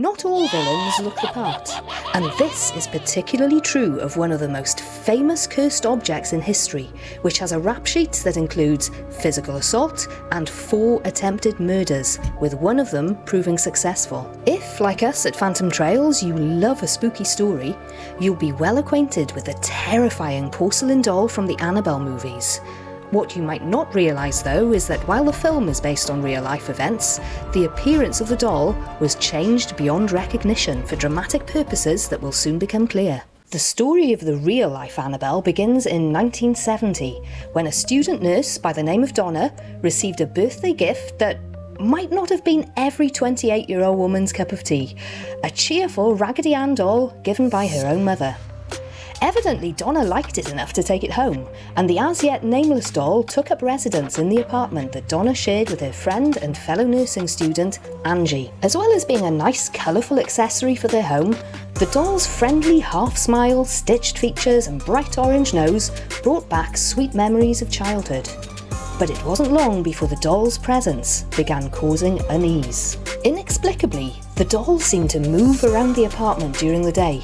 Not all villains look the part, and this is particularly true of one of the most famous cursed objects in history, which has a rap sheet that includes physical assault and 4 attempted murders, with one of them proving successful. If, like us at Phantom Trails, you love a spooky story, you'll be well acquainted with the terrifying porcelain doll from the Annabelle movies. What you might not realise though is that while the film is based on real life events, the appearance of the doll was changed beyond recognition for dramatic purposes that will soon become clear. The story of the real life Annabelle begins in 1970, when a student nurse by the name of Donna received a birthday gift that might not have been every 28-year-old woman's cup of tea, a cheerful Raggedy Ann doll given by her own mother. Evidently, Donna liked it enough to take it home, and the as-yet nameless doll took up residence in the apartment that Donna shared with her friend and fellow nursing student, Angie. As well as being a nice, colourful accessory for their home, the doll's friendly half-smile, stitched features and bright orange nose brought back sweet memories of childhood. But it wasn't long before the doll's presence began causing unease. Inexplicably, the doll seemed to move around the apartment during the day.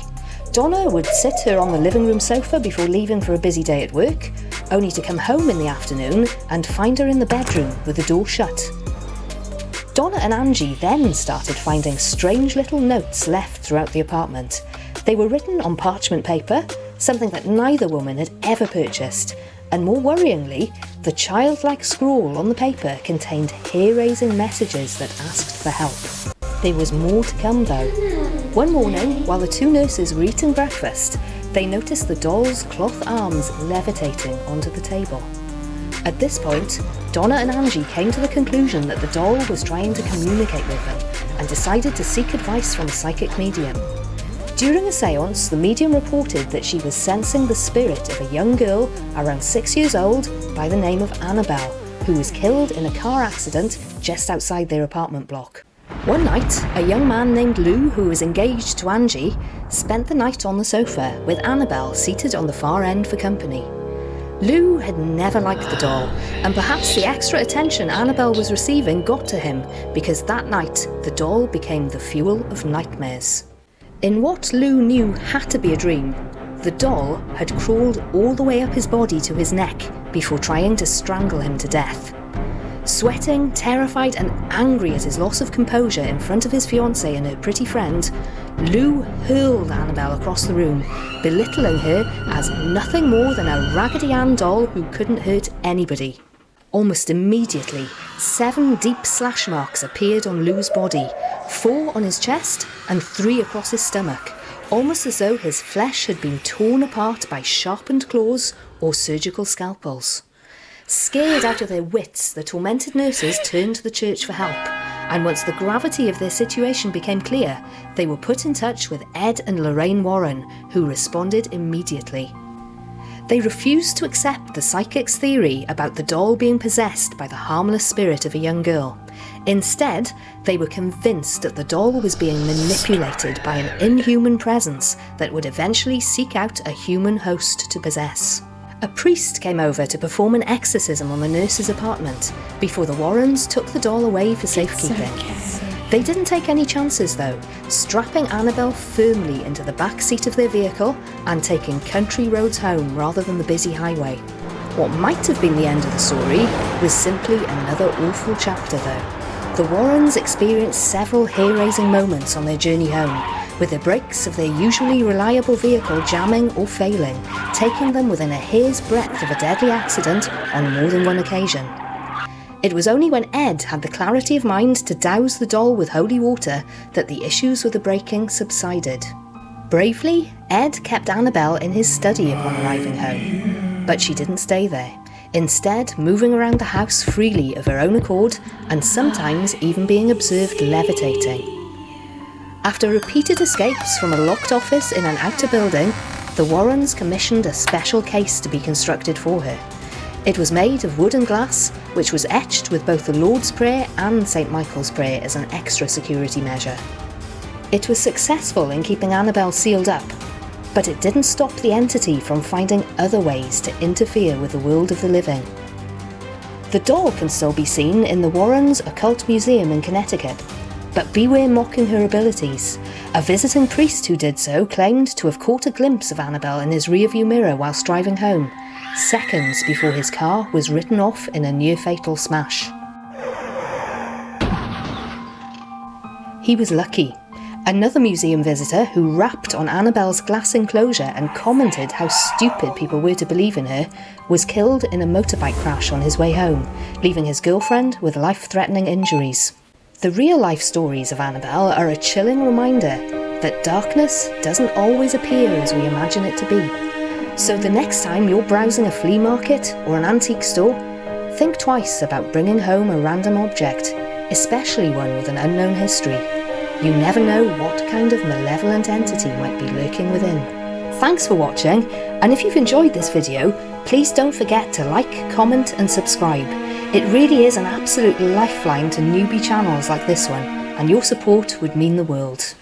Donna would sit her on the living room sofa before leaving for a busy day at work, only to come home in the afternoon and find her in the bedroom with the door shut. Donna and Angie then started finding strange little notes left throughout the apartment. They were written on parchment paper, something that neither woman had ever purchased, and more worryingly, the childlike scrawl on the paper contained hair-raising messages that asked for help. There was more to come though. One morning, while the 2 nurses were eating breakfast, they noticed the doll's cloth arms levitating onto the table. At this point, Donna and Angie came to the conclusion that the doll was trying to communicate with them and decided to seek advice from a psychic medium. During a séance, the medium reported that she was sensing the spirit of a young girl around 6 years old by the name of Annabelle, who was killed in a car accident just outside their apartment block. One night, a young man named Lou, who was engaged to Angie, spent the night on the sofa with Annabelle seated on the far end for company. Lou had never liked the doll, and perhaps the extra attention Annabelle was receiving got to him, because that night the doll became the fuel of nightmares. In what Lou knew had to be a dream, the doll had crawled all the way up his body to his neck before trying to strangle him to death. Sweating, terrified and angry at his loss of composure in front of his fiancée and her pretty friend, Lou hurled Annabelle across the room, belittling her as nothing more than a Raggedy Ann doll who couldn't hurt anybody. Almost immediately, 7 deep slash marks appeared on Lou's body, 4 on his chest and 3 across his stomach, almost as though his flesh had been torn apart by sharpened claws or surgical scalpels. Scared out of their wits, the tormented nurses turned to the church for help, and once the gravity of their situation became clear, they were put in touch with Ed and Lorraine Warren, who responded immediately. They refused to accept the psychic's theory about the doll being possessed by the harmless spirit of a young girl. Instead, they were convinced that the doll was being manipulated by an inhuman presence that would eventually seek out a human host to possess. A priest came over to perform an exorcism on the nurse's apartment before the Warrens took the doll away for safekeeping. They didn't take any chances though, strapping Annabelle firmly into the back seat of their vehicle and taking country roads home rather than the busy highway. What might have been the end of the story was simply another awful chapter though. The Warrens experienced several hair-raising moments on their journey home, with the brakes of their usually reliable vehicle jamming or failing, taking them within a hair's breadth of a deadly accident on more than one occasion. It was only when Ed had the clarity of mind to douse the doll with holy water that the issues with the braking subsided. Bravely, Ed kept Annabelle in his study upon arriving home, but she didn't stay there, instead moving around the house freely of her own accord and sometimes even being observed levitating. After repeated escapes from a locked office in an outer building, the Warrens commissioned a special case to be constructed for her. It was made of wood and glass, which was etched with both the Lord's Prayer and St. Michael's Prayer as an extra security measure. It was successful in keeping Annabelle sealed up, but it didn't stop the entity from finding other ways to interfere with the world of the living. The doll can still be seen in the Warrens Occult Museum in Connecticut, But beware mocking her abilities. A visiting priest who did so claimed to have caught a glimpse of Annabelle in his rearview mirror whilst driving home, seconds before his car was written off in a near-fatal smash. He was lucky. Another museum visitor who rapped on Annabelle's glass enclosure and commented how stupid people were to believe in her was killed in a motorbike crash on his way home, leaving his girlfriend with life-threatening injuries. The real-life stories of Annabelle are a chilling reminder that darkness doesn't always appear as we imagine it to be. So the next time you're browsing a flea market or an antique store, think twice about bringing home a random object, especially one with an unknown history. You never know what kind of malevolent entity might be lurking within. Thanks for watching, and if you've enjoyed this video, please don't forget to like, comment and subscribe. It really is an absolute lifeline to newbie channels like this one, and your support would mean the world.